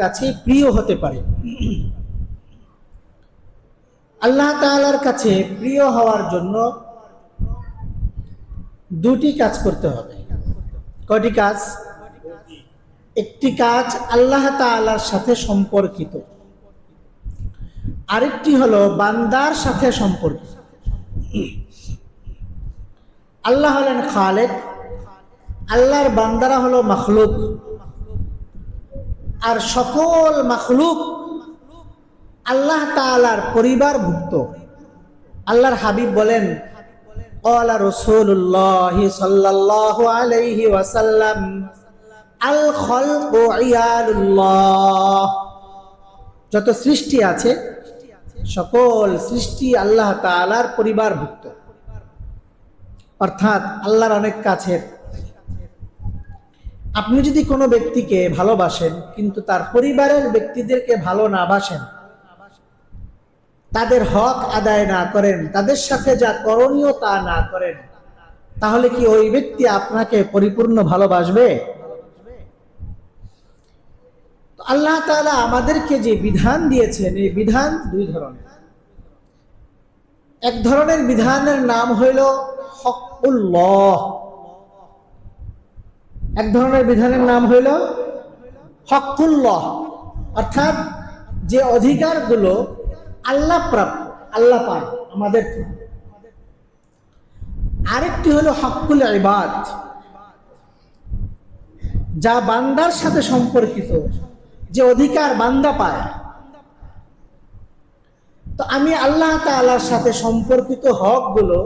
কাছে প্রিয় হতে পারে। আল্লাহ তাআলার কাছে প্রিয় হওয়ার জন্য দুটি কাজ করতে হবে। কয়টি কাজ? একটি কাজ আল্লাহ তাআলার সাথে সম্পর্কিত, আরেকটি হলো বান্দার সাথে সম্পর্কিত। আল্লাহ হলেন খালেক, আল্লাহর বান্দারা হলো মাখলুক, আর সকল মাখলুক আল্লাহ তাআলার পরিবারভুক্ত। আল্লাহর হাবিব বলেন, ক্বালা রাসূলুল্লাহ সাল্লাল্লাহু আলাইহি ওয়াসাল্লাম, আল খালকু ইয়ালুল্লাহ। যত সৃষ্টি আছে সকল সৃষ্টি আল্লাহ তাআলার পরিবারভুক্ত, অর্থাৎ আল্লাহর অনেক কাছের। আপনি যদি কোনো ব্যক্তিকে ভালোবাসেন কিন্তু তার পরিবারের ব্যক্তিদেরকে ভালো না বাসেন, তাদের হক আদায় না করেন, তাদের সাথে যা করণীয় তা না করেন, তাহলে কি ওই ব্যক্তি আপনাকে পরিপূর্ণ ভালোবাসবে? আল্লাহ তাআলা আমাদেরকে যে বিধান দিয়েছেন, এই বিধান দুই ধরনের। এক ধরনের বিধানের নাম হইল হকুল্লাহ, এক ধরনের বিধানের নাম হইল হকুল্লাহ, অর্থাৎ যে অধিকারগুলো আল্লাহ প্রাপ্য, আল্লাহ পান আমাদের। আরেকটি হলো হকুল ইবাদ, যা বান্দার সাথে সম্পর্কিত, যে অধিকার বান্দা পায়। তো আমি আল্লাহ তাআলার সাথে সম্পর্কিত হকগুলো,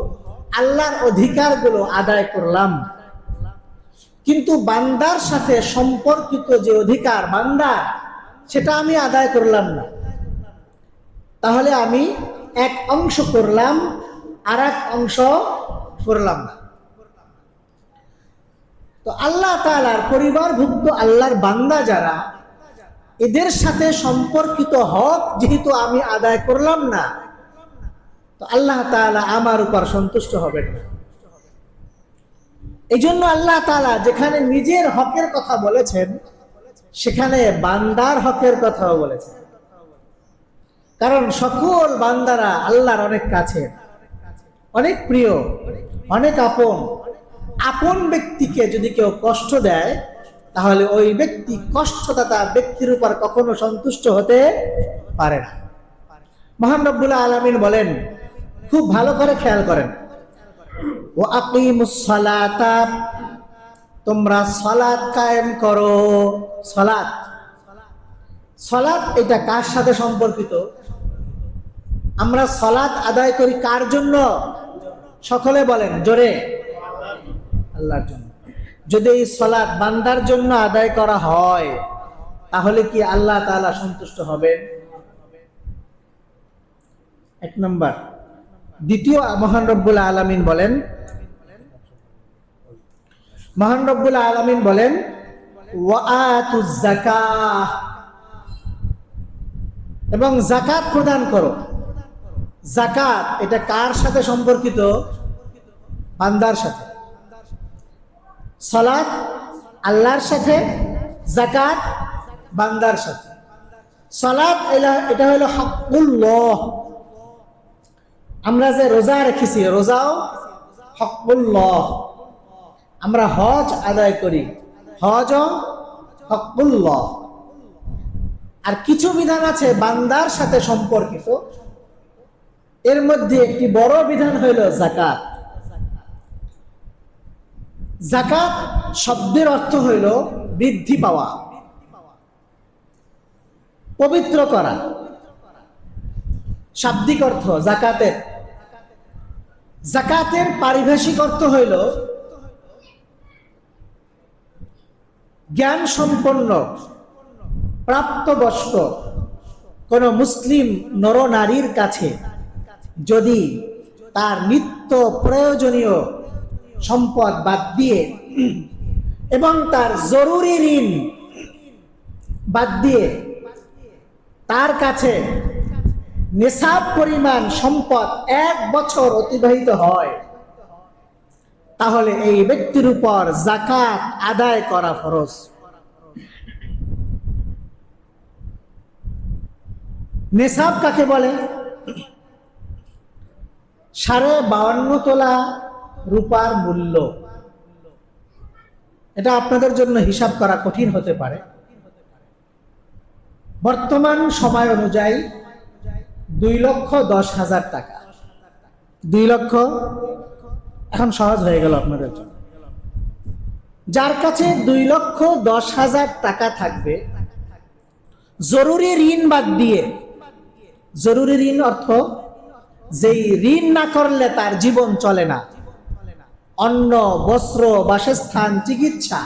আল্লাহর অধিকারগুলো আদায় করলাম, কিন্তু বান্দার সাথে সম্পর্কিত যে অধিকার বান্দা, সেটা আমি আদায় করলাম না। তাহলে আমি এক অংশ করলাম, আর এক অংশ করলাম না। তো আল্লাহ তাআলার পরিবারভুক্ত আল্লাহর বান্দা যারা, এদের সাথে সম্পর্কিত হক যেহেতু আমি আদায় করলাম না, তো আল্লাহ তাআলা আমার উপর সন্তুষ্ট হবেন না। এই জন্য আল্লাহ তাআলা যেখানে নিজের হকের কথা বলেছেন, সেখানে বান্দার হকের কথাও বলেছেন। কারণ সকল বান্দারা আল্লাহর অনেক কাছে, অনেক প্রিয়, অনেক আপন। আপন ব্যক্তিকে যদি কেউ কষ্ট দেয়, তাহলে ওই ব্যক্তি কষ্টদাতা ব্যক্তির উপর কখনো সন্তুষ্ট হতে পারে না। মহান রব্বুল আলামিন বলেন, খুব ভালো করে খেয়াল করেন, ওয়া আকিমুস সালাতা, তোমরা সালাত কায়েম করো। সালাত, সালাত এটা কার সাথে সম্পর্কিত? আমরা সালাত আদায় করি কার জন্য? সকলে বলেন জোরে, আল্লাহর জন্য। যদি এই সালাত বান্দার জন্য আদায় করা হয়, তাহলে কি আল্লাহ তাআলা সন্তুষ্ট হবেন? এক নম্বর। দ্বিতীয়, মহান রব্বুল আলামিন বলেন, মহান রব্বুল আলামিন বলেন, ওয়া আতুজ যাকাহ, এবং যাকাত প্রদান করো। যাকাত এটা কার সাথে সম্পর্কিত? বান্দার সাথে। সালাত আল্লাহর সাথে, যাকাত বান্দার সাথে। সালাত এটা হলো হকুল্লাহ। আমরা যে রোজা রেখেছি, রোজাও হকুল্লাহ। আমরা হজ আদায় করি, হজও হকুল্লাহ। আর কিছু বিধান আছে বান্দার সাথে সম্পর্কিত, এর মধ্যে একটি বড় বিধান হইল যাকাত। যাকাত শব্দের অর্থ হইল বৃদ্ধি পাওয়া, পবিত্র করা। শাব্দিক অর্থ যাকাতের, যাকাতের পারিভাষিক অর্থ হইল জ্ঞান সম্পন্ন প্রাপ্তবয়স্ক কোন মুসলিম নরনারীর কাছে যদি তার নিত্য প্রয়োজনীয় সম্পদ বাদ দিয়ে এবং তার জরুরি ঋণ বাদ দিয়ে তার কাছে নিসাব পরিমাণ সম্পদ 1 বছর অতিবাহিত হয়, তাহলে এই ব্যক্তির উপর যাকাত আদায় করা ফরজ। নেশাব কাকে বলে? 52.5 তোলা রূপার মূল্য। এটা আপনাদের জন্য হিসাব করা কঠিন হতে পারে। বর্তমান সময় অনুযায়ী 2,10,000 টাকা। 2 লক্ষ এখন সহজ হয়ে গেল আপনাদের জন্য। যার কাছে 2,10,000 টাকা থাকবে, জরুরি ঋণ বাদ দিয়ে, জরুরি ঋণ অর্থ যেই ঋণ না করলে তার জীবন চলে না, অন্ন, বস্ত্র, বাসস্থান, চিকিৎসা,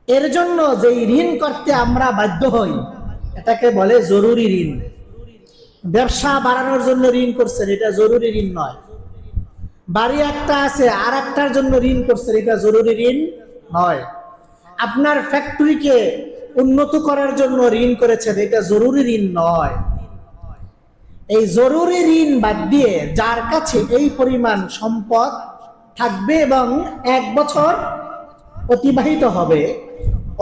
এর জন্য যেই ঋণ করতে আমরা বাধ্য হই এটাকে বলে জরুরি ঋণ। ব্যবসা বাড়ানোর জন্য ঋণ করছেন, এটা জরুরি ঋণ নয়। বাড়ি একটা আছে আর একটার জন্য ঋণ করছেন, এটা জরুরি ঋণ নয়। আপনার ফ্যাক্টরিকে উন্নত করার জন্য ঋণ করেছেন, এটা জরুরি ঋণ নয়। এই জরুরি ঋণ বাদ দিয়ে যার কাছে এই পরিমাণ সম্পদ থাকবে এবং 1 বছর অতিবাহিত হবে,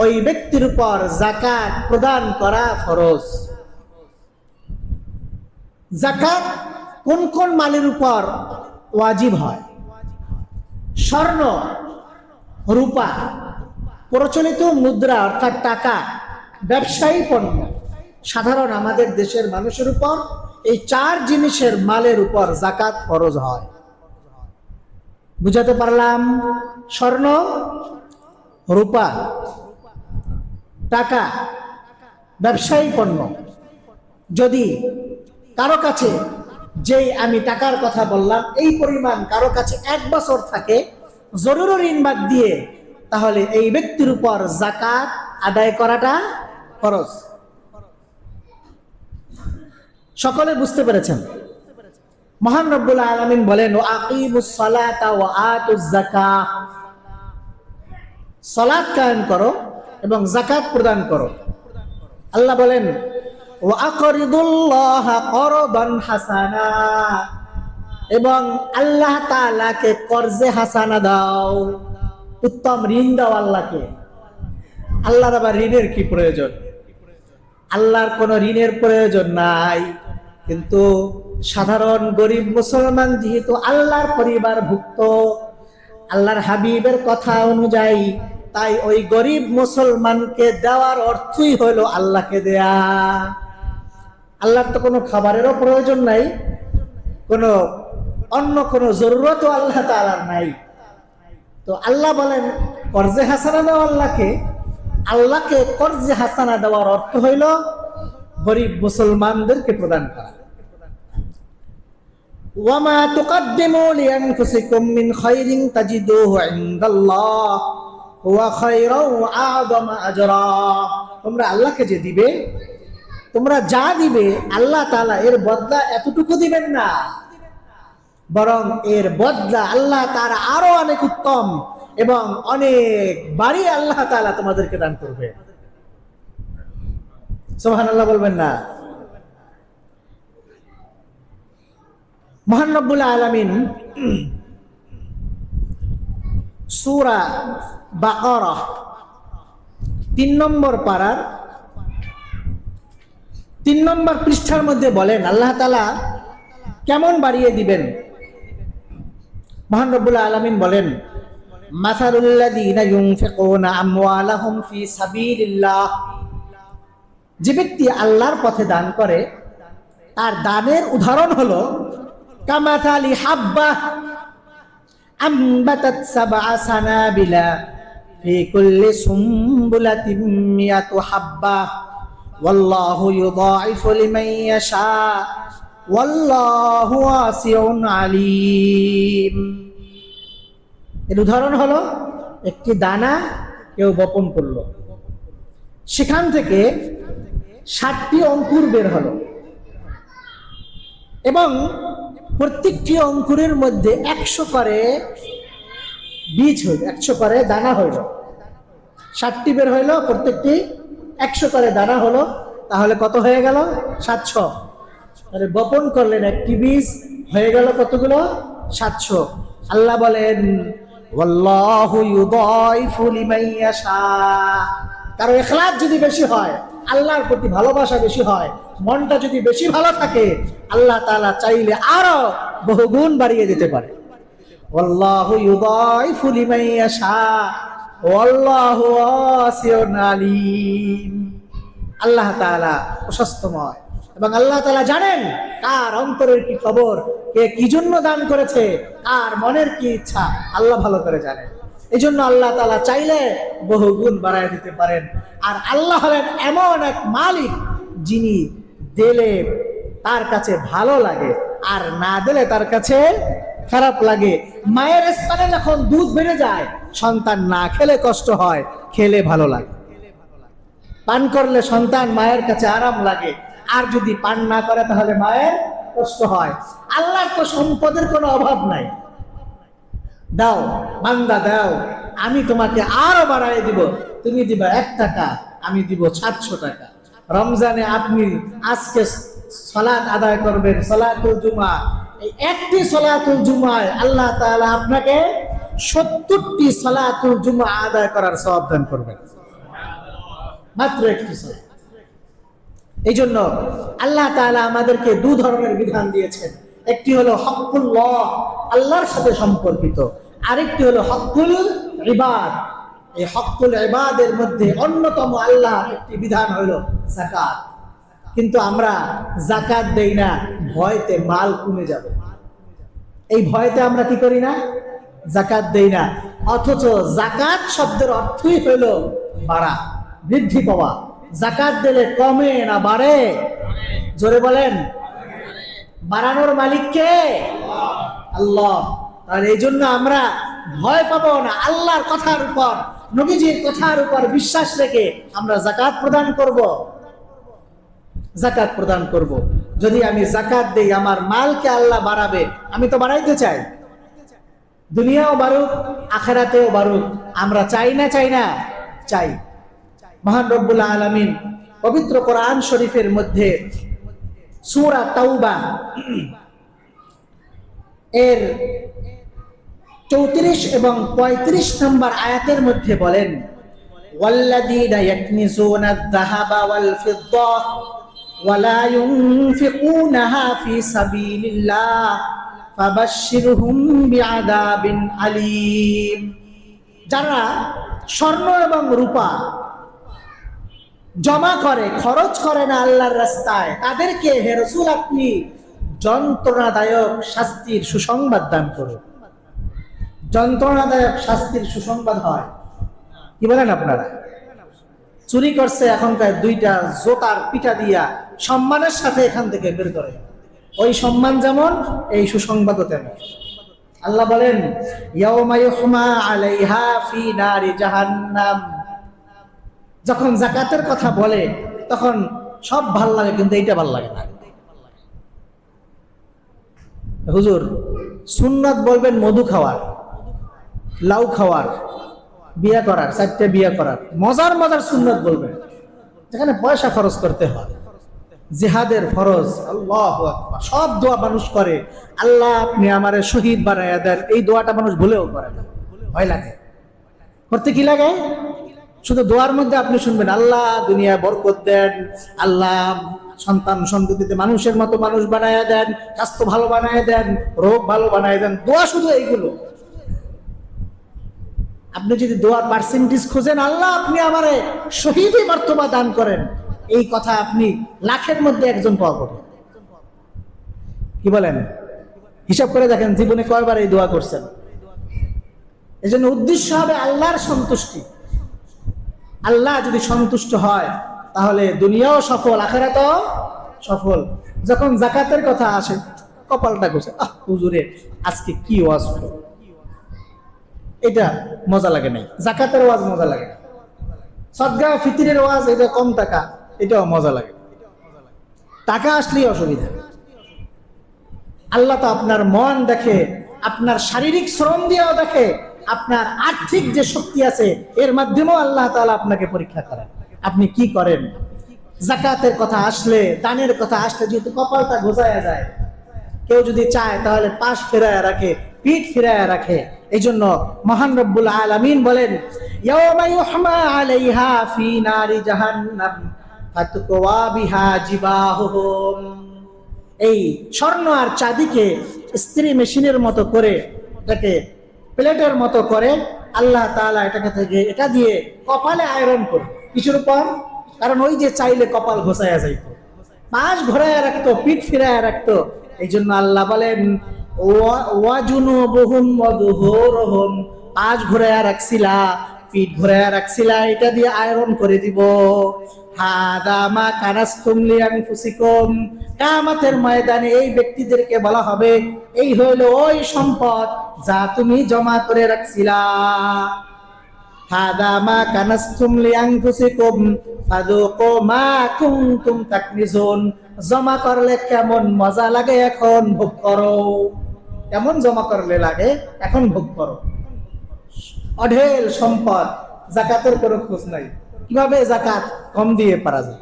ওই ব্যক্তির উপর যাকাত প্রদান করা ফরজ। যাকাত কোন কোন মালের উপর ওয়াজিব হয়? স্বর্ণ, রূপা, প্রচলিত মুদ্রা অর্থাৎ টাকা, ব্যবসায়ী পণ্য, সাধারণ আমাদের দেশের মানুষের উপর এই 4 জিনিসের মালের উপর যাকাত ফরজ হয়। বুঝাতে পারলাম? স্বর্ণ, রূপা, টাকা, ব্যবসায়ী পণ্য। যদি কারো কাছে, যেই আমি টাকার কথা বললাম, এই পরিমাণ কারো কাছে 1 বছর থাকে জরুরি ঋণ বাদ দিয়ে, তাহলে এই ব্যক্তির উপর যাকাত আদায় করাটা ফরজ। সকলে বুঝতে পেরেছেন? মহান রব্বুল আলামিন বলেন, আকিমুস সালাতা ওয়া আতুজ যাকাত, সালাত কায়েম করো এবং যাকাত প্রদান করো। আল্লাহ বলেন, ওয়া আকরিদুল্লাহা করদান হাসানা, এবং আল্লাহ তাআলাকে কর্জে হাসানা দাও, উত্তম ঋণ দাও আল্লাহকে। আল্লাহর আবার ঋণের কি প্রয়োজন? আল্লাহর কোনো ঋণের প্রয়োজন নাই, কিন্তু সাধারণ গরিব মুসলমান যেহেতু আল্লাহর পরিবারভুক্ত, আল্লাহর হাবিবের কথা অনুযায়ী, তাই ওই গরিব মুসলমানকে দেওয়ার অর্থই হলো আল্লাহকে দেয়া। আল্লাহর তো কোনো খাবারেরও প্রয়োজন নাই, কোনো অন্য কোনো জরুরতও আল্লাহ তাআলার নাই। তো আল্লাহ বলেন কর্জে হাসানা দাও আল্লাহকে। আল্লাহকে কর্জে হাসানা দেওয়ার অর্থ হইল গরিব মুসলমানদেরকে প্রদান করা। ওয়ামা তুকদ্দিমু লিআনফুসিকুম মিন খাইরিন তাজিদুহু ইনদাল্লাহ হুয়া খায়রান ওয়া আ'যামা আজরা। তোমরা আল্লাহকে যে দিবে, তোমরা যা দিবে আল্লাহ তাআলা এর বদলা এতটুকু দিবেন না, বরং এর বদলা আল্লাহ তাআলা আরো অনেক উত্তম এবং অনেক বাড়ি আল্লাহ তাআলা তোমাদেরকে দান করবে। সুবহানাল্লাহ বলবেন না? মহান রব্বুল আলামিন সূরা বাকারাহ 3 নম্বর পারার 3 নম্বর পৃষ্ঠার মধ্যে বলেন আল্লাহ তাআলা কেমন বাড়িয়ে দিবেন। মহান রব্বুল আলামিন বলেন, মাসালুল লাযীনা ইউনফিকুনা আমওয়ালাহুম ফি সাবিলিল্লাহ, যে ব্যক্তি আল্লাহর পথে দান করে তার দানের উদাহরণ হলো কামাসালি হাব্বা আমবাতাত সাবআ সানাবিলা ফি কুল্লি সুমবুলাতিন মিয়াতু হাব্বা ওয়াল্লাহু ইউদাঈফু লিমান ইয়াশা ওয়াল্লাহু ওয়াসিউন আলীম। এর উদাহরণ হলো একটি দানা কেউ বপন করলো, সেখান থেকে 60টি অঙ্কুর বের হলো এবং প্রত্যেকটি অঙ্কুরের মধ্যে 100 করে বীজ হইল, 100 করে দানা হইল। 60টি বের হইল, প্রত্যেকটি 100 করে দানা হলো, তাহলে কত হয়ে গেল? 700। তাহলে বপন করলেন একটি বীজ, হয়ে গেল কতগুলো? 700। আল্লাহ বলেন ওয়াল্লাহু ইউদাঈফু লিমান ইয়াশা। কারো ইখলাস যদি বেশি হয় আল্লাহর প্রতি ভালোবাসা বেশি হয়, মনটা যদি বেশি ভালো থাকে, আল্লাহ তাআলা চাইলে আরো বহুগুণ বাড়িয়ে দিতে পারে। আল্লাহু ইউদাইফু লিমান ইয়াশা ওয়াল্লাহু ওয়াসিউন আলীম। আল্লাহ তাআলা প্রশস্তময়, এবং আল্লাহ তাআলা জানেন কার অন্তরের কি খবর, কে কি জন্য দান করেছে, কার মনের কি ইচ্ছা, আল্লাহ ভালো করে জানেন। এই জন্য আল্লাহ তাআলা চাইলে বহুগুণ বাড়ায় দিতে পারেন। আর আল্লাহ হলেন এমন এক মালিক, যিনি দিলে তার কাছে ভালো লাগে, আর না দিলে তার কাছে খারাপ লাগে। মায়ের স্তনে যখন দুধ বেড়ে যায়, সন্তান না খেলে কষ্ট হয়, খেলে ভালো লাগে। পান করলে সন্তান মায়ের কাছে আরাম লাগে, আর যদি পান না করে তাহলে মায়ের কষ্ট হয়। আল্লাহর তো সম্পদের কোনো অভাব নাই। দাও বান্দা দাও, আমি তোমাকে আরো বাড়াই দিব। তুমি দিবা 1 টাকা, আমি দিব 700 টাকা। রমজানে আপনি আজকে সালাত আদায় করবেন, সালাতুল জুমা, এই একটি সালাতুল জুমায় আল্লাহ তাআলা আপনাকে 70টি সালাতুল জুমা আদায় করার সওয়াব দান করবেন, মাত্র একটি সালাত। এই জন্য আল্লাহ তাআলা আমাদেরকে 2 ধরনের বিধান দিয়েছেন। একটি হলো হকুল্লাহ, আল্লাহর সাথে সম্পর্কিত, আরেকটি হলো হকুল ইবাদ। এই হকুল ইবাদের মধ্যে অন্যতম আল্লাহর একটি বিধান হলো যাকাত। কিন্তু আমরা যাকাত দেই না, ভয়তে মাল কমে যাবে, এই ভয়তে আমরা কি করি না, যাকাত দেই না। অথচ যাকাত শব্দের অর্থই হলো বাড়া, বৃদ্ধি পাওয়া। যাকাত দিলে কমে না বাড়ে? জোরে বলেন। বাড়ানোর মালিক কে? আল্লাহ। আর এই জন্য আমরা ভয় পাবো না, আল্লাহর কথার উপর, নবীজির কথার উপর বিশ্বাস রেখে আমরা যাকাত প্রদান করব। যাকাত প্রদান করব। যদি আমি যাকাত দেই, আমার মালকে আল্লাহ বাড়াবে, আমি তো বাড়াইতে চাই, দুনিয়াও বাড়ুক আখিরাতেও বাড়ুক। আমরা চাই না? চাই না? চাই। মহান রব্বুল আলামিন পবিত্র কোরআন শরীফের মধ্যে সূরা তাওবা এর 34 এবং 35 নম্বর আয়াতের মধ্যে বলেন, ওয়াল্লাযীনা ইয়াকনিজুনা আয-যাহাবা ওয়াল ফিদ্দা ওয়া লা ইউনফিকুনাহা ফি সাবিলিল্লাহ ফাবাশশিরহুম বিআযাবিন আলীম। যারা স্বর্ণ এবং রূপা জমা করে, খরচ করে না আল্লাহর রাস্তায়, তাদেরকে হে রাসূল আপনি যন্ত্রণাদায়ক শাস্তির সুসংবাদ দান করুন। যন্ত্রণাদায়ক শাস্তির সুসংবাদ হয়। কি বলেন আপনারা? চুরি করছে, এখনকার 2টা জোতার পিঠা দিয়া সম্মানের সাথে এখান থেকে বের করে, ওই সম্মান যেমন এই সুসংবাদও তেমন। আল্লাহ বলেন, ইয়াউমা ইউহমা আলাইহা ফি নারি জাহান্নাম। যখন যাকাতের কথা বলে তখন সব ভাল লাগে, কিন্তু এইটা ভাল লাগে না। হুজুর সুন্নাত বলবেন মধু খাওয়ার, লাউ খাওয়ার, বিয়া করার, 4টে বিয়া করার, মজার মজার সুন্নাত বলবেন, যেখানে পয়সা খরচ করতে হয়। জিহাদের ফরজ, আল্লাহু আকবার, সব দোয়া মানুষ করে, আল্লাহ আপনি আমারে শহীদ বানায়া দেন, এই দোয়াটা মানুষ ভুলেও করে না, ভয় লাগে করতে। কি লাগে? শুধু দোয়ার মধ্যে আপনি শুনবেন আল্লাহ দুনিয়া বরকত দেন, আল্লাহ সন্তান সন্ততিতে মানুষের মতো মানুষ বানায়া দেন, স্বাস্থ্য ভালো বানায়া দেন, রোগ ভালো বানায়া দেন, দোয়া শুধু এইগুলো। আপনি যদি দোয়ার পার্সেন্টেজ খোঁজেন, আল্লাহ আপনি আমারে শহীদি মর্তবা দান করেন, এই কথা আপনি লাখের মধ্যে একজন পাওয়া করবেন। কি বলেন? হিসাব করে দেখেন জীবনে কয়বার এই দোয়া করছেন। এই জন্য উদ্দেশ্য হবে আল্লাহর সন্তুষ্টি। আল্লাহ যদি সন্তুষ্ট হয় তাহলে দুনিয়াও সফল, আখিরাতও সফল। যখন যাকাতের কথা আসে কপালটা গোছে, হুজুরে আজকে কি ওয়াজ হলো, এটা মজা লাগে নাই। যাকাতের ওয়াজ মজা লাগে, সদকা ফিতরের ওয়াজ এটা কম টাকা, এটাও মজা লাগে। টাকা আসলেই অসুবিধা। আল্লাহ তো আপনার মন দেখে, আপনার শারীরিক শ্রম দিয়েও দেখে, আপনার আর্থিক যে শক্তি আছে এর মাধ্যমেও আল্লাহ তাআলা আপনাকে পরীক্ষা করেন, আপনি কি করেন। যাকাতের কথা আসলে, দানের কথা আসলে যেহেতু কপালটা গোজায়া যায়, কেউ যদি চায় তাহলে পাশ ফেরায় রাখে, পিঠ ফিরায় রাখে। এই জন্য মহান রব্বুল আলামিন বলেন, ইয়াউমা ইউহমা আলাইহা ফি নারি জাহান্নাম ফাতুকওয়া বিহা জিবাহুহুম। এই স্বর্ণ আর চাঁদিকে ইস্ত্রি মেশিনের মতো করে, এটাকে প্লেটের মতো করে আল্লাহ তাআলা এটা দিয়ে কপালে আয়রন করে। কিছুর উপর? কারণ ওই যে চাইলে কপাল ঘষায়া যাইতো, পাশ ঘোরায় রাখতো, পিঠ ফিরায় রাখতো। এই জন্য আল্লাহ বলেন ওয়াজুনুবুহুম ওয়াদুহুরুহুম, পাশ ঘোরায় রাখছিলা, পিঠ ঘোরায় রাখছিলা, এটা দিয়ে আয়রন করে দিব। হাদা মা কানাসতুম লিআনফুসিকুম, কিয়ামতের ময়দানে এই ব্যক্তিদেরকে বলা হবে, এই হলো ওই সম্পদ যা তুমি জমা করে রাখছিলা। হাদা মা কানাসতুম লিআনফুসিকুম ফাযুকু মা কুনতুম তাকনিজুন, জমা করলে কেমন মজা লাগে এখন ভোগ করো। কেমন জমা করলে লাগে এখন ভোগ করো। অঢেল সম্পদ, যাকাতের কোনো খোঁজ নাই। কিভাবে যাকাত কম দিয়ে পারা যায়?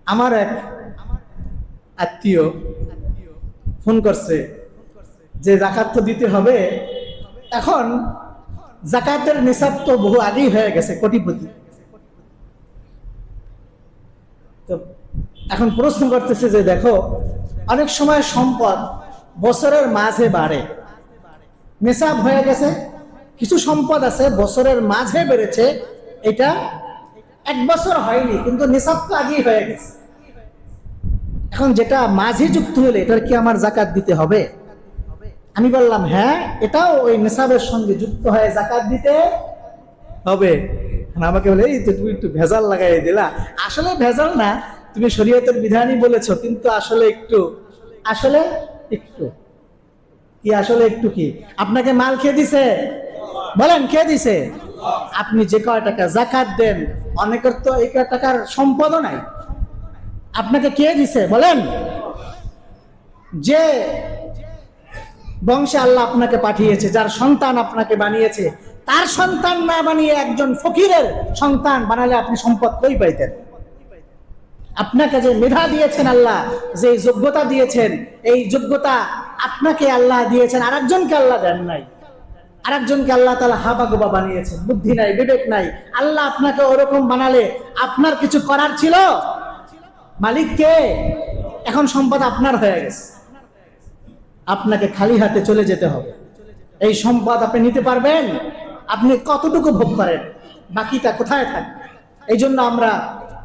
আমার এক আত্মীয় ফোন করছে যে যাকাত তো দিতে হবে, এখন যাকাতের নিসাব তো বহু আগেই হয়ে গেছে, কোটিপতি। তো এখন প্রশ্ন করতেছে যে দেখো, অনেক সময় সম্পদ বছরের মাঝে বাড়ে, নিসাব হয়ে গেছে, কিছু সম্পদ আছে বছরের মাঝে বেড়েছে, এটা এক বছর হয়নি কিন্তু নিসাব তো আগেই হয়ে গেছে। এখন যেটা মাঝে যুক্ত হলে এটার কি আমার যাকাত দিতে হবে? আমি বললাম হ্যাঁ, এটাও ওই নিসাবের সঙ্গে যুক্ত হয়ে যাকাত দিতে হবে। আমাকে বলে এই তো তুমি একটু ভেজাল লাগাই দিলা। আসলে ভেজাল না, তুমি শরীয়তের বিধানই বলেছো, কিন্তু আসলে একটু কি, আসলে একটু কি আপনাকে মাল খেয়ে দিছে? বলেন কে দিছে? আপনি যে কয় টাকা যাকাত দেন, অনেকের তো এই কয় টাকার সম্পদও নাই। আপনাকে কে দিছে বলেন? যে বংশে আল্লাহ আপনাকে পাঠিয়েছে, যার সন্তান আপনাকে বানিয়েছে, তার সন্তান না বানিয়ে একজন ফকিরের সন্তান বানালে আপনি সম্পদ কই পাইতেন? আপনাকে যে মেধা দিয়েছেন আল্লাহ, যে যোগ্যতা দিয়েছেন, এই যোগ্যতা আপনাকে আল্লাহ দিয়েছেন, আরেকজনকে আল্লাহ দেন নাই। আরেকজনকে আল্লাহ তাআলা হাবাগোবা বানিয়েছেন, বুদ্ধি নাই, বিবেক নাই। আল্লাহ আপনাকে ওরকম বানালে আপনার কিছু করার ছিল? মালিক কে? এখন সম্পদ আপনার হয়ে গেছে, আপনাকে খালি হাতে চলে যেতে হবে। এই সম্পদ আপনি নিতে পারবেন? আপনি কতটুকু ভোগ করেন, বাকিটা কোথায় থাকে? এই জন্য আমরা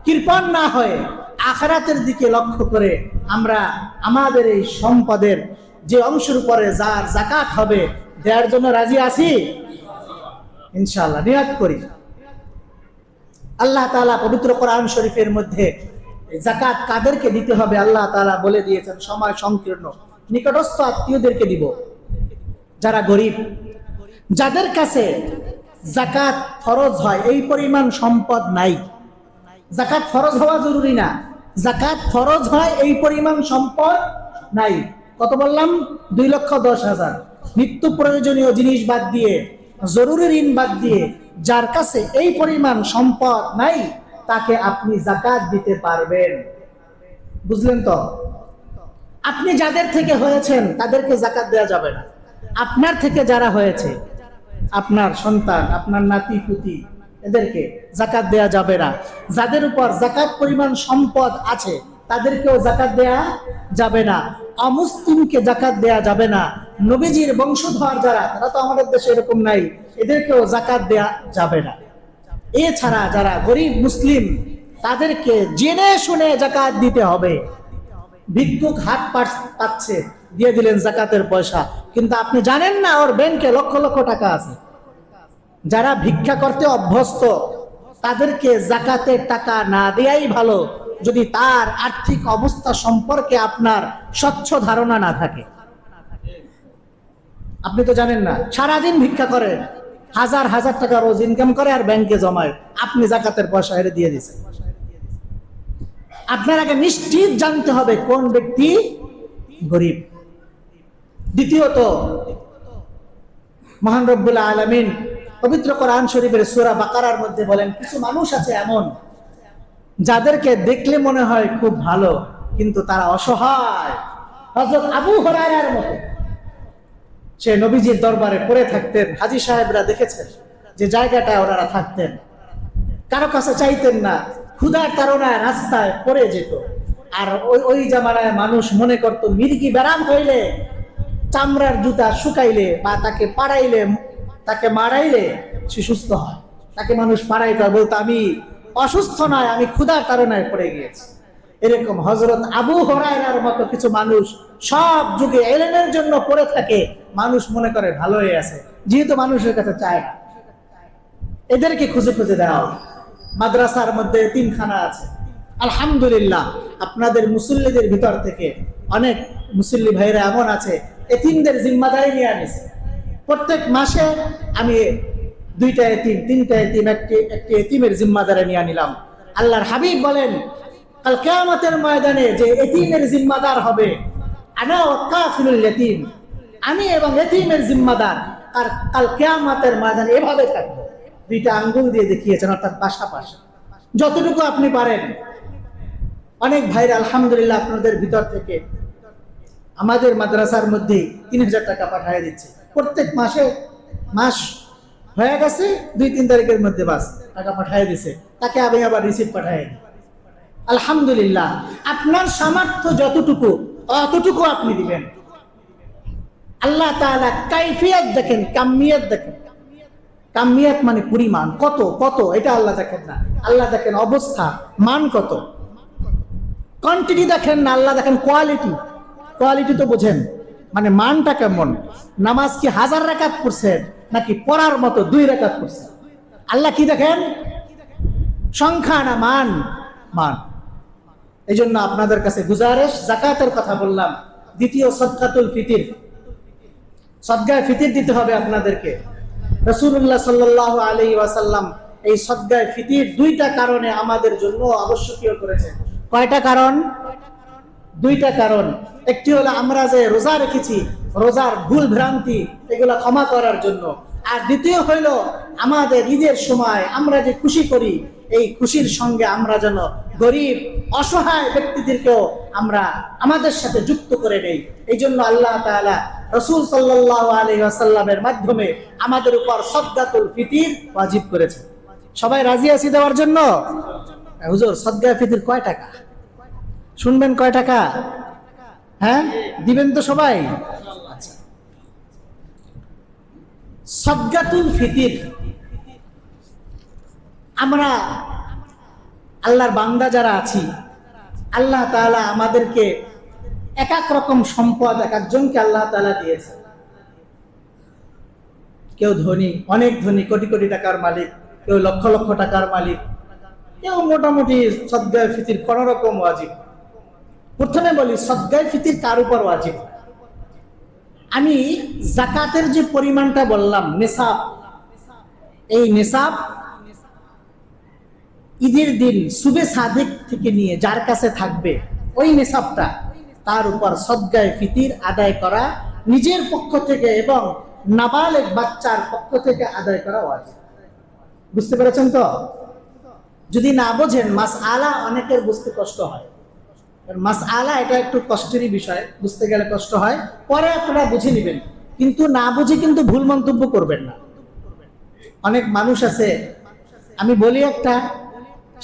কৃপণ না হয়ে আখিরাতের দিকে লক্ষ্য করে আমরা আমাদের এই সম্পদের যে অংশের উপরে যার যাকাত হবে দেওয়ার জন্য রাজি আছি ইনশাআল্লাহ, নিয়ত করি। আল্লাহ তাআলা পবিত্র কোরআন শরীফের মধ্যে যাকাত কাদেরকে দিতে হবে আল্লাহ তাআলা বলে দিয়েছেন, সময় সংকীর্ণ, নিকটস্থ আত্মীয়দেরকে দিব, যারা গরিব, যাদের কাছে যাকাত ফরজ হয় এই পরিমাণ সম্পদ নাই। যাকাত ফরজ হওয়া জরুরি না, যাকাত ফরজ হয় এই পরিমাণ সম্পদ নাই। কত বললাম? 2,10,000। নিত্য প্রয়োজনীয় জিনিস বাদ দিয়ে, জরুরি ঋণ বাদ দিয়ে যার কাছে এই পরিমাণ সম্পদ নাই, তাকে আপনি যাকাত দিতে পারবেন। বুঝলেন তো? আপনি যাদের থেকে হয়েছেন তাদেরকে যাকাত দেওয়া যাবে না। আপনার থেকে যারা হয়েছে, আপনার সন্তান, আপনার নাতি পুতি, এদেরকে যাকাত দেয়া যাবে না। যাদের উপর যাকাত পরিমাণ সম্পদ আছে তাদেরকেও যাকাত দেয়া যাবে না। অমুসলিমকে যাকাত দেয়া যাবে না। নবীজির বংশধর যারা, তারা তো আমাদের দেশে এরকম নাই, এদেরকেও যাকাত দেয়া যাবে না। এছাড়া যারা গরিব মুসলিম তাদেরকে জেনে শুনে যাকাত দিতে হবে। ভিক্ষুক হাত পাচ্ছে, দিয়ে দিলেন যাকাতের পয়সা, কিন্তু আপনি জানেন না ওর ব্যাংকে লক্ষ লক্ষ টাকা আছে। যারা ভিক্ষা করতে অভ্যস্ত তাদেরকে যাকাতের টাকা না দেয়াই ভালো, যদি তার আর্থিক অবস্থা সম্পর্কে আপনার স্বচ্ছ ধারণা না থাকে। আপনি তো জানেন না, সারাদিন ভিক্ষা করে, হাজার হাজার টাকা রোজ ইনকাম করে আর ব্যাংকে জমায়, আপনি যাকাতের পয়সা হেরে দিয়ে দিয়েছেন। আপনার আগে নিশ্চিত জানতে হবে কোন ব্যক্তি গরিব। দ্বিতীয়ত, মহান রব্বুল আলামিন পবিত্র কোরআন শরীফের সূরা বাকারার মধ্যে বলেন, কিছু মানুষ আছে এমন যাদেরকে দেখলে মনে হয় খুব ভালো, কিন্তু তারা অসহায়। হযরত আবু হুরায়রার মতো, সে নবীজির দরবারে পড়ে থাকতেন, হাজী সাহেবরা দেখেছেন যে জায়গাটায় ওনারা থাকতেন, কারো কাছে চাইতেন না, ক্ষুধার তাড়নায় রাস্তায় পড়ে যেত। আর ওই জামানায় মানুষ মনে করত মির্গি ব্যারাম হইলে, চামড়ার জুতা শুকাইলে বা তাকে পাড়াইলে, তাকে মারাইলে সে সুস্থ হয়। তাকে মানুষ পাড়াইতো, বলতো আমি অসুস্থ নয়, আমি ক্ষুধার তাড়নায় পড়ে গিয়েছি। এরকম হযরত আবু হুরায়রার মতো কিছু মানুষ সব যুগে ইলমের জন্য পড়ে থাকে, মানুষ মনে করে ভালো হয়ে আছে, যেহেতু মানুষের কাছে চায় না। এদেরকে খুঁজে খুঁজে দেওয়া। মাদ্রাসার মধ্যে এতিমখানা আছে, আলহামদুলিল্লাহ। আপনাদের মুসল্লিদের ভিতর থেকে অনেক মুসল্লি ভাইরা এমন আছে এতিমদের জিম্মাদারি নিয়ে আনিছে। প্রত্যেক মাসে আমি 2টা এতিম, 3টা এতিম, একটি এতিমের জিম্মাদারি নিয়ে নিলাম। আল্লাহর হাবিব বলেন কাল কিয়ামতের ময়দানে যে এতিমের জিম্মাদার হবে, আনা ওয়া কাফিলুল ইয়াতীম, আমি এবং এতিমের জিম্মাদার, আর কাল কিয়ামতের ময়দানে এভাবে থাকবে। 2টা আঙ্গুল দিয়ে দেখিয়েছেন, অর্থাৎ পাশাপাশি। যতটুকু আপনি পারেন। অনেক ভাইরা আলহামদুলিল্লাহ আপনাদের ভিতর থেকে আমাদের মাদ্রাসার মধ্যে 3000 টাকা পাঠিয়ে দিচ্ছে প্রত্যেক মাসে। মাস হয়ে গেছে, 2-3 তারিখের মধ্যে বাস টাকা পাঠিয়ে দিছে, তাকে আমি আবার রিসিভ পাঠিয়ে দিই। আলহামদুলিল্লাহ, আপনার সামর্থ্য যতটুকু অতটুকু আপনি দিবেন। আল্লাহ তাআলা কাইফিয়ত দেখেন, কামিয়ত দেখেন। কামিয়ত মানে পরিমাণ, কত কত, এটা আল্লাহ দেখেন না। আল্লাহ দেখেন অবস্থা, মান কত। কোয়ান্টিটি দেখেন না, আল্লাহ দেখেন কোয়ালিটি। কোয়ালিটি তো বোঝেন, মানে মানটা কেমন। নামাজ কি 1000 রাকাত পড়ছেন নাকি পড়ার মতো 2 রাকাত পড়ছেন? আল্লাহ কি দেখেন? সংখ্যা না মান? মান। এই জন্য আপনাদের কাছে গুজারিশ, যাকাতের কথা বললাম, দ্বিতীয় সদকাতুল ফিতির, সদকায়ে ফিতির দিতে হবে আপনাদেরকে। রাসূলুল্লাহ সাল্লাল্লাহু আলাইহি ওয়াসাল্লাম এই সদকায়ে ফিতির 2টা কারণে আমাদের জন্য আবশ্যকীয় করেছেন। কয়টা কারণ? 2টা কারণ। একটি হলো আমরা যে রোজা রেখেছি, রোজার ভুল ভ্রান্তি এগুলো ক্ষমা করার জন্য। আর দ্বিতীয় হইল আমাদের ঈদের সময় আমরা যে খুশি করি, এই খুশির সঙ্গে আমরা যেন গরিব অসহায় ব্যক্তিদেরকেও আমরা আমাদের সাথে যুক্ত করে নেই। এই জন্য আল্লাহ তাআলা রাসূল সাল্লাল্লাহু আলাইহি ওয়াসাল্লামের মাধ্যমে আমাদের উপর সদকাতুল ফিতির ওয়াজিব করেছে। সবাই রাজি আছি দেওয়ার জন্য? হুজুর সদকায়ে ফিতির কয় টাকা? শুনবেন কয় টাকা? হ্যাঁ, দিবেন তো সবাই? আচ্ছা, সদকাতুল ফিতির আমরা আল্লাহর বান্দা যারা আছি, আল্লাহ তাআলা আমাদেরকে এক এক রকম সম্পদ এক একজনকে আল্লাহ তাআলা দিয়েছে। কেউ ধনী, অনেক ধনী, কোটি কোটি টাকার মালিক, কেউ লক্ষ লক্ষ টাকার মালিক, কেউ মোটামুটি সদকায়ে ফিতির কোন রকম ওয়াজিব। প্রথমে বলি সদকায়ে ফিতির কার উপর ওয়াজিব? আমি যাকাতের যে পরিমাণটা বললাম, নিসাব, এই নিসাব ঈদের দিন সুবে সাদিক থেকে নিয়ে যার কাছে থাকবে ওই নিসাবটা, তার উপর সদকায়ে ফিতির আদায় করা নিজের পক্ষ থেকে এবং নাবালেগ বাচ্চার পক্ষ থেকে আদায় করা ওয়াজিব। বুঝতে পেরেছেন তো? যদি না বোঝেন, মাসআলা অনেকের বুঝতে কষ্ট হয়। মাসআলা এটা একটু কষ্টেরই বিষয়, বুঝতে গেলে কষ্ট হয়, পরে আপনারা বুঝে নেবেন। কিন্তু না বুঝে কিন্তু ভুল মন্তব্য করবেন না। অনেক মানুষ আছে, আমি বলি একটা,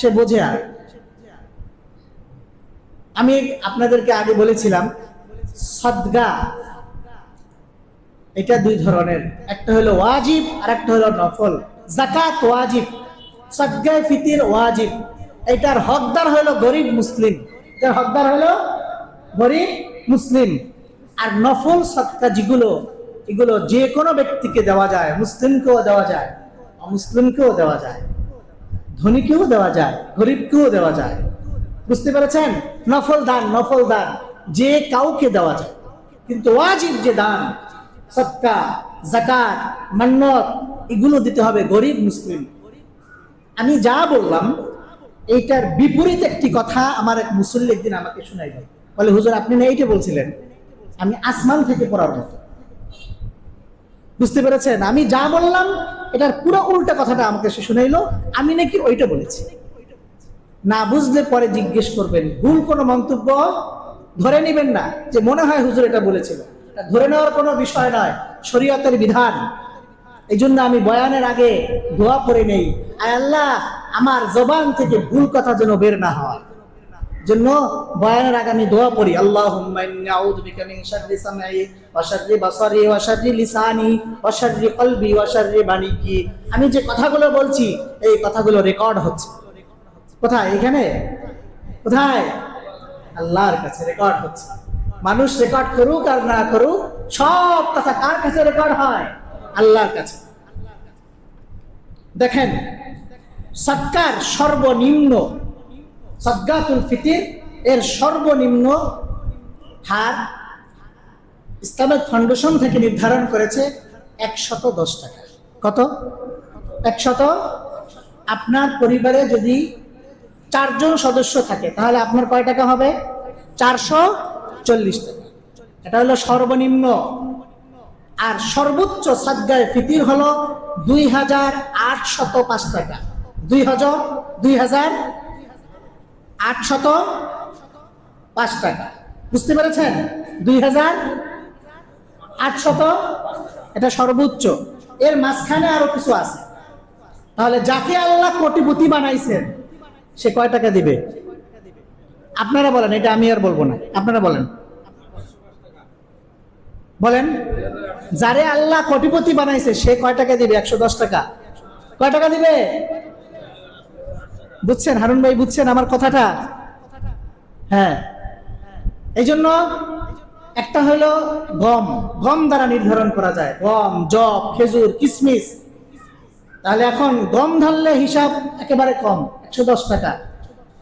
সে বোঝে আর। আমি আপনাদেরকে আগে বলেছিলাম সদকা এটা 2 ধরনের, একটা হলো ওয়াজিব আর একটা হলো নফল। যাকাত ওয়াজিব, সদকায়ে ফিতির ওয়াজিব। এটার হকদার হলো গরিব মুসলিম, এটার হকদার হলো গরিব মুসলিম। আর নফল সদকা যেগুলো, এগুলো যে কোনো ব্যক্তিকে দেওয়া যায়, মুসলিমকেও দেওয়া যায়, অমুসলিমকেও দেওয়া যায়, ধনীকেও দেওয়া যায়, গরিবকেও দেওয়া যায়। বুঝতে পেরেছেন? নফল দান, নফল দান যে কাউকে দেওয়া যায়। কিন্তু ওয়াজিব যে দান, সদকা, যাকাত, মান্নত, এগুলো দিতে হবে গরিব মুসলিম। আমি যা বললাম এইটার বিপরীত একটি কথা আমার এক মুসল্লি একদিন আমাকে শোনাই দেয়। বলে, হুজুর আপনি না এইটা বলছিলেন? আমি আসমান থেকে পড়ার মতো। বুঝতে পেরেছেন? আমি যা বললাম এটার পুরো উল্টা কথাটা আমাকে সে শুনাইলো, আমি নাকি ওইটা বলেছি। না বুঝলে পরে জিজ্ঞেস করবেন, ভুল কোনো মন্তব্য ধরে নেবেন না যে মনে হয় হুজুর এটা বলেছিল। এটা ধরে নেওয়ার কোনো বিষয় নয়, শরীয়তের বিধান। এই জন্য আমি বয়ানের আগে দোয়া করে নেই, আয় আল্লাহ আমার জবান থেকে ভুল কথা যেন বের না হয়। জন্য বয়ানের আগে আমি দোয়া পড়ি, আল্লাহুম্মা ইন্নী আউযু বিকা মিন শাররি সামঈ ওয়া শাররি বাসারি ওয়া শাররি লিসানি ওয়া শাররি কলবি ওয়া শাররি বানিকি। আমি যে কথাগুলো বলছি এই কথাগুলো রেকর্ড হচ্ছে। কোথায়? এখানে? কোথায়? আল্লাহর কাছে রেকর্ড হচ্ছে। মানুষ রেকর্ড করুক আর না করুক, সব কথা কার কাছে রেকর্ড হয়? আল্লাহর কাছে। দেখেন, সাদকার সর্বনিম্ন, সাদকাতুল ফিতর এর সর্বনিম্ন হার ইসলামিক ফাউন্ডেশন থেকে নির্ধারণ করেছে 110 টাকা। কত? 100। আপনার পরিবারে যদি 4 জন সদস্য থাকে তাহলে আপনার কয় টাকা হবে? 440 টাকা। এটা হলো সর্বনিম্ন। আর সর্বোচ্চ সাদকায়ে ফিতর হলো 2805 টাকা। 2805 টাকা। বুঝতে পেরেছেন? 2800, এটা সর্বোচ্চ। এর মাঝখানে আরো কিছু আছে। তাহলে যাকে আল্লাহ কোটিপতি বানাইছেন সে কয় টাকা দিবে? আপনারা বলেন, এটা আমি আর বলবো না, আপনারা বলেন। বলেন, যারে আল্লাহ কোটিপতি বানাইছে সে কয় টাকা দিবে? 110 টাকা। কয় টাকা দিবে? বুঝছেন হারুন ভাই? বুঝছেন আমার কথাটা? হ্যাঁ। এই জন্য একটা হলো গম, গম দ্বারা নির্ধারণ করা যায়, গম, জব, খেজুর, কিশমিশ। তাহলে এখন গম ধরলে হিসাব একেবারে কম, 110 টাকা।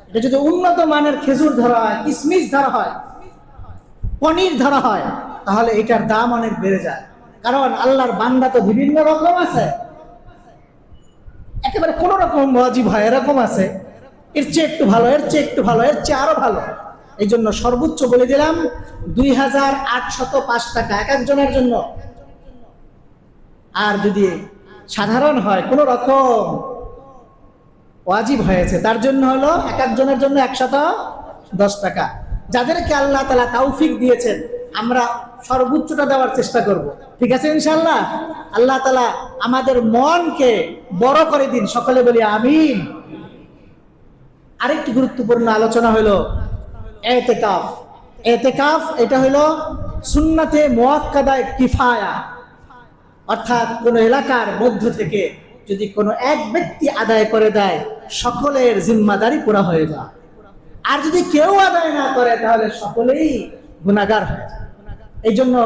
এটা যদি উন্নত মানের খেজুর ধরা হয়, কিশমিশ ধরা হয়, পনির ধরা হয়, তাহলে এটার দাম অনেক বেড়ে যায়। কারণ আল্লাহর বান্দা তো বিভিন্ন রকম আছে, একেবারে কোন রকম ওয়াজিব হয় এরকম আছে, এর চেয়ে একটু ভালো, এর চেয়ে একটু ভালো, এর চেয়ে আরো ভালো। এই জন্য সর্বোচ্চ বলে দিলাম 2805 টাকা এক একজনের জন্য। আর যদি সাধারণ হয়, কোন রকম ওয়াজিব হয়েছে, তার জন্য হলো এক একজনের জন্য 110 টাকা। যাদেরকে আল্লাহ তাআলা তৌফিক দিয়েছেন আমরা সর্বোচ্চটা দেওয়ার চেষ্টা করব, ঠিক আছে ইনশাআল্লাহ। আল্লাহ তাআলা আমাদের মনকে বড় করে দিন, সকলে বলি আমিন। আরেকটি গুরুত্বপূর্ণ আলোচনা হলো ইতিকাফ। ইতিকাফ এটা হলো সুন্নাতে মুআক্কাদা কিফায়া, অর্থাৎ কোন এলাকার মধ্য থেকে যদি কোনো এক ব্যক্তি আদায় করে দেয় সকলের জিম্মাদারি পুরা হয়ে যায়। আর যদি কেউ আদায় না করে তাহলে সকলেই গুনাহগার হয়ে যায়। এই জন্য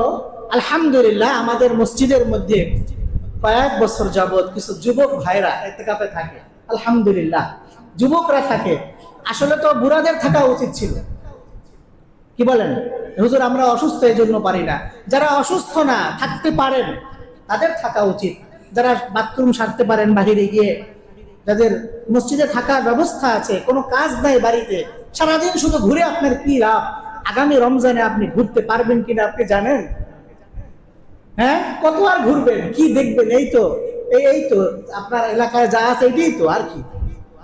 আলহামদুলিল্লাহ আমাদের মসজিদের মধ্যে কয়েক বছর যাবত কিছু যুবক ভাইরা ইতিকাফে থাকে। আলহামদুলিল্লাহ যুবকরা থাকে। আসলে তো বুড়াদের থাকা উচিত ছিল, কি বলেন হুজুর? আমরা অসুস্থ এই জন্য পারি না। যারা অসুস্থ না থাকতে পারেন তাদের থাকা উচিত। যারা বাথরুম সারতে পারেন বাহিরে গিয়ে, যাদের মসজিদে থাকার ব্যবস্থা আছে, কোনো কাজ নাই বাড়িতে, সারাদিন শুধু ঘুরে আপনার কি লাভ? আগামী রমজানে আপনি ঘুরতে পারবেন কিনা আপনি জানেন? হ্যাঁ, কত আর ঘুরবেন, কি দেখবেন? এই তো আপনার এলাকায় যা আছে এটাই তো, আর কি?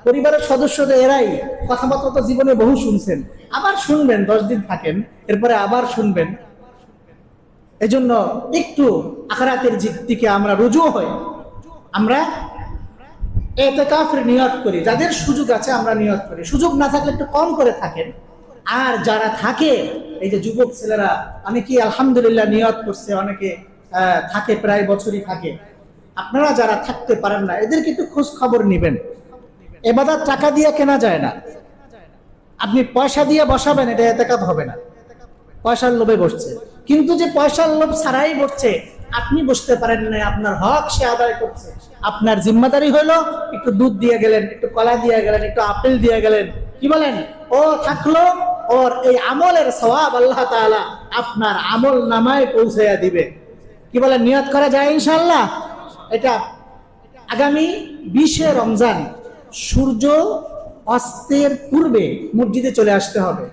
পরিবারের সদস্যদের এরাই কথাবার্তা তো জীবনে বহু শুনছেন, আবার শুনবেন, 10 দিন থাকেন, এরপরে আবার শুনবেন। এজন্য একটু আখিরাতের দিকে আমরা রুজু হই, আমরা ইতিকাফের নিয়ত করি। যাদের সুযোগ আছে আমরা নিয়ত করি, সুযোগ না থাকলে একটু কম করে থাকেন। আর যারা থাকে, এই যে যুবক ছেলেরা অনেকেই আলহামদুলিল্লাহ নিয়ত করছে, অনেকে থাকে, প্রায় বছরই থাকে। আপনারা যারা থাকতে পারেন না এদেরকে একটু খোঁজ খবর নেবেন। ইবাদত টাকা দিয়ে কেনা যায় না। আপনি পয়সা দিয়ে বসাবেন, এটা ইতিকাফ হবে না। পয়সার লোভে বসছে, কিন্তু যে পয়সার লোভ ছাড়াই বসছে, আপনি বসতে পারেন না, আপনার হক সে আদায় করছে। আপনার জিম্মাদারি হলো একটু দুধ দিয়ে গেলেন, একটু কলা দিয়ে গেলেন, একটু আপেল দিয়ে গেলেন, কি বলেন? ও থাকলো, ওর এই আমলের সওয়াব আল্লাহ তাআলা আপনার আমল নামায় পৌঁছাইয়া দিবে। কি বলেন? নিয়ত করা যায় ইনশাআল্লাহ। এটা আগামী 20 রমজান সূর্য অস্তের পূর্বে মসজিদে চলে আসতে হবে।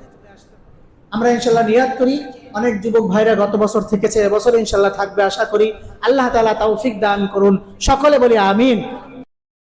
আমরা ইনশাআল্লাহ নিয়ত করি। অনেক যুবক ভাইরা গত বছর থেকেছে, এবছর ইনশাআল্লাহ থাকবে আশা করি। আল্লাহ তাআলা তৌফিক দান করুন, সকলে বলি আমিন।